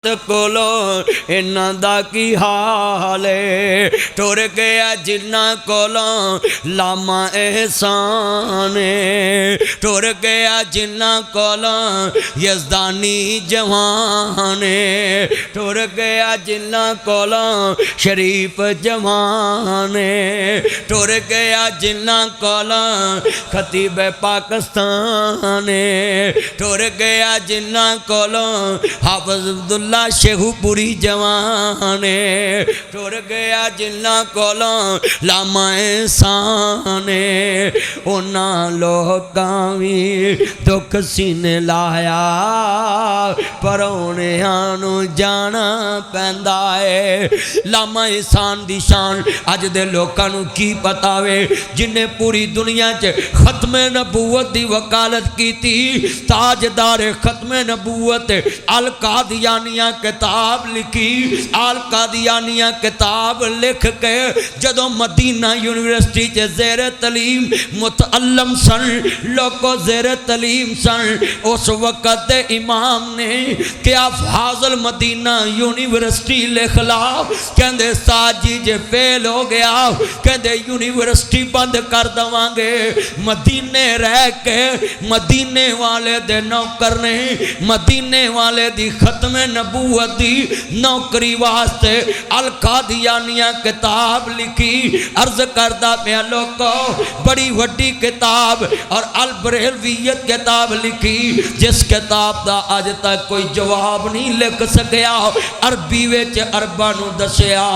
کولو انہاں دا کی حال ہے ٹر گیا جنہاں کولو لاما احسان ٹر گیا جنہاں کولو یزدانی جوان ٹر گیا جنہاں کولو شریف جوان ٹر گیا جنہاں کولو خطیب پاکستان ٹر گیا جنہاں کولو حافظ عبداللہ شیخو پوری جوان ٹر گیا جنہاں کولوں لاما احسان انہاں لوکاں وی دکھ سینے لایا پر انہاں نو جانا پیندا ہے لاما احسان دی شان اج دے لوکاں نو کی پتا وے جنہیں پوری دنیا چ ختم نبوت دی وکالت کیتی تاجدار ختم نبوت القادیانیہ کتاب لکھی القادیانیہ کتاب لکھ کے جدو مدینہ یونیورسٹی چے زیر تعلیم متعلم سن لوگوں زیر تعلیم سن اس وقت امام نے کیا فاضل مدینہ یونیورسٹی لکھ لا کہندے ساجی جے فیل ہو گیا کہندے یونیورسٹی بند کر دوانگے مدینے رہ کے مدینے والے دے نوکر نے مدینے والے دی ختم نبوت دی نوکری واسطے القادیانیہ کتاب لکھی عرض کردہ پیا لوگوں بڑی وڈی کتاب اور البریلویت کتاب لکھی جس کتاب دا آج تک کوئی جواب نہیں لکھ سکیا عربی ویچ عربہ نو دسیا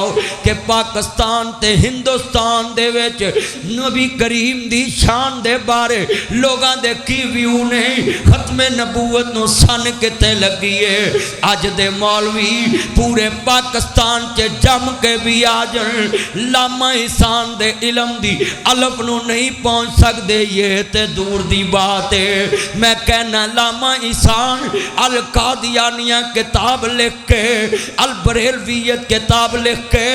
کہ پاکستان تے ہندوستان دے ویچ نبی کریم دی شان دے بارے لوگاں دے کی ویو نے ختم نبوت نو سن کتے لگیے آج دے مولوی پورے پاکستان چے جم کے بھی آجن لاما احسان دے علم دی علم نو نہیں پہنچ سکتے یہ تے دور دی بات ہے میں کہنا لاما احسان القادیانیہ کتاب لکھ کے البریلویت کتاب لکھ کے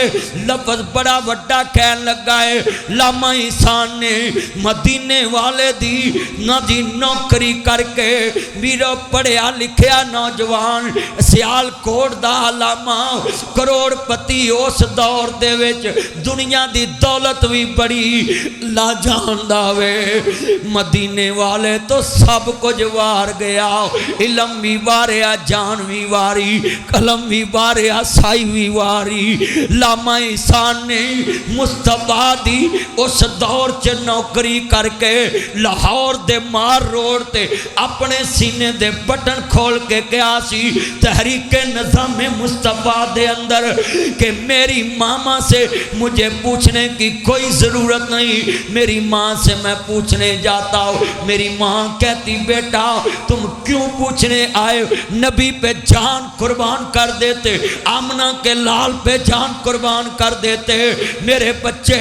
لفظ بڑا وڈا کہن لگا ہے لاما احسان نے مدینے والے دی نہ دی نوکری کر کے میرا پڑھیا لکھیا نوجوان سیال کوٹ دا علامہ کروڑ پتی اس دور دے وچ دنیا دی دولت بھی بڑی لا جان داوے مدینے والے تو سب کچھ وار گیا علم بھی واریا جان بھی واری قلم بھی واریا سائی بھی واری لاما احسان نے مصطفیٰ دی اس دور چ نوکری کر کے لاہور دے مار روڈ تے اپنے سینے دے بٹن کھول کے کیا سی تحریک نظام مصطفیٰ دے اندر کہ میری ماما سے مجھے پوچھنے کی کوئی ضرورت نہیں میری ماں سے میں پوچھنے جاتا ہوں میری ماں کہتی بیٹا تم کیوں پوچھنے آئے نبی پہ جان قربان کر دیتے آمنہ کے لال پہ جان قربان کر دیتے میرے بچے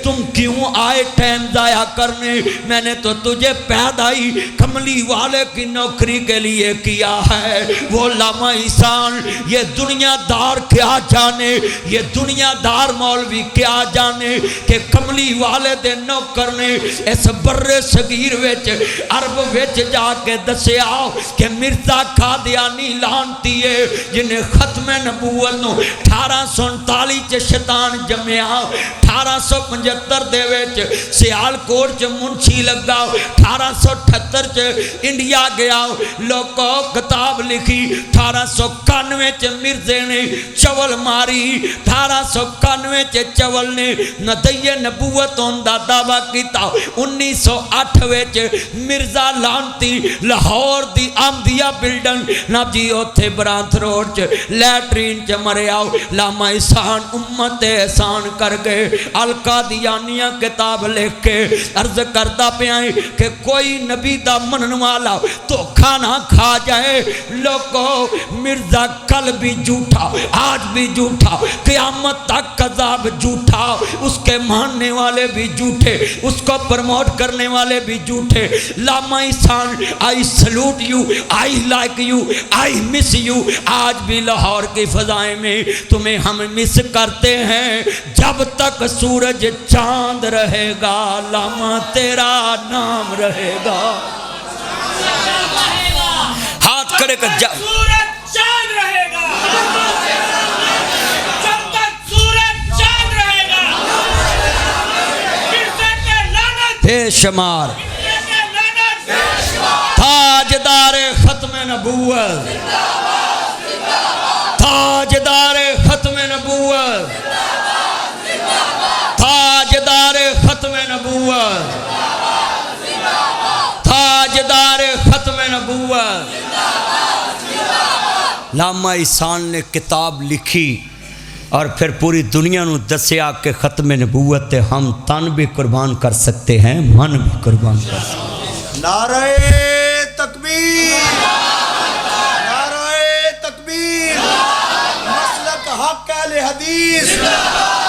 تم کیوں آئے ٹائم ضائع کرنے میں نے تو تجھے پیدائی کملی والے کی نوکری کے لیے کیا ہے وہ لاما احسان یہ دنیا دار کیا جانے یہ دنیا دار مولوی کیا جانے کہ کملی والے دے نوکر نے اس بر صغیر وچ عرب وچ جا کے دسیا کہ مرزا قادیانی لانتی ہے جنہیں ختم نبوت نو 1839 چ شیطان جمعیا 1875 دے وچ سیال کوٹ چ منشی لگا 1878 چ انڈیا گیا لوگوں کتاب لکھی 1891 چ مرزے نے چول ماری 1891 چ چول نے ندیہ نبوت دا دعویٰ کیتا 1908 وچ مرزا لانتی لاہور دی آمدیہ بلڈنگ نا جی اوتھے برانتھ روڈ چ لیٹرین چ مریا لاما احسان امت احسان کر گئے القادیانیہ کتاب لکھ کے عرض کرتا پیائیں کہ کوئی نبی دا منن والا تو کھانا کھا جائے لوگوں مرزا کل بھی جھوٹا آج بھی جھوٹا قیامت تک قذاب جھوٹا اس کے ماننے والے بھی جھوٹے اس کو پرموٹ کرنے والے بھی جھوٹے لاما احسان I salute you I like you I miss you آج بھی لاہور کی فضائیں میں تمہیں ہم مس کرتے ہیں جب تک سورج چاند رہے گا لاما تیرا نام رہے گا ہاتھ کھڑے کر جا سورج چاند رہے گا بے شمار تاجدار ختم نبوت تاجدار ختم نبوت تاجدار ختم نبوت تاجدار ختم نبوت علامہ احسان نے کتاب لکھی اور پھر پوری دنیا نو دسیا کہ ختم نبوت ہم تن بھی قربان کر سکتے ہیں من بھی قربان کر سکتے ہیں نعرہ تکبیر نعرہ تکبیر مسلک حق اہل حدیث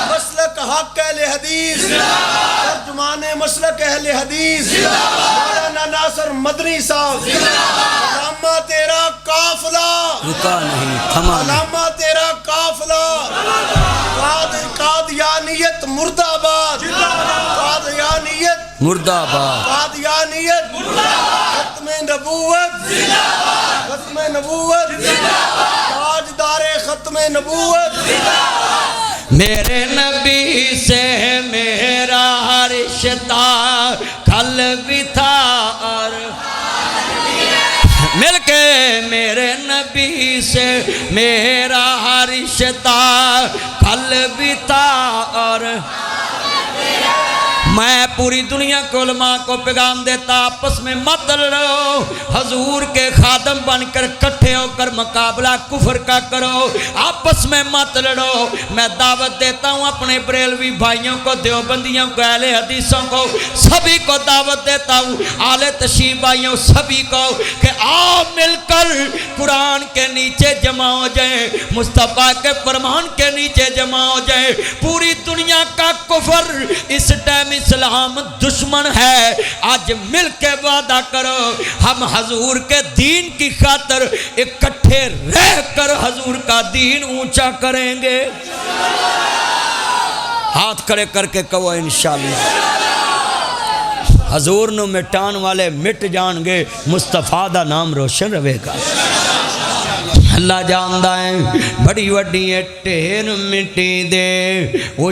مسلک حق اہل حدیث ترجمان مسلک اہل حدیث مولانا ناصر مدنی صاحب علامہ تیرا قافلہ رکا نہیں تھما نہیں علامہ تیرا قافلہ قادیانیت مرد آباد قادیانیت مرد آباد قادیانیت ختم نبوت ختم نبوت تاجدار ختم نبوت میرے نبی سے میرا رشتہ کل بھی تھا اور مل کے میرے نبی سے میرا رشتہ کل بھی تھا اور میں پوری دنیا کو علماء کو پیغام دیتا آپس میں مت لڑو حضور کے خادم بن کر کٹھے ہو کر مقابلہ کفر کا کرو آپس میں مت لڑو میں دعوت دیتا ہوں اپنے بریلوی بھائیوں کو دیوبندیوں کو اہل حدیثوں کو سبھی کو دعوت دیتا ہوں اہل تشیع بھائیوں سبھی کو کہ آؤ مل کر قرآن کے نیچے جمع ہو جائیں مصطفیٰ کے فرمان کے نیچے جمع ہو جائیں پوری دنیا کا کفر اس ٹائم اسلام دشمن ہے آج مل کے وعدہ کرو ہم حضور کے دین کی خاطر اکٹھے رہ کر حضور کا دین اونچا کریں گے ہاتھ کھڑے کر کے کہو انشاءاللہ حضور نو مٹان والے مٹ جان گے مصطفیٰ دا نام روشن رہے گا اللہ جاندہ ہے بڑی وڈی ٹھیر مٹی دے وہ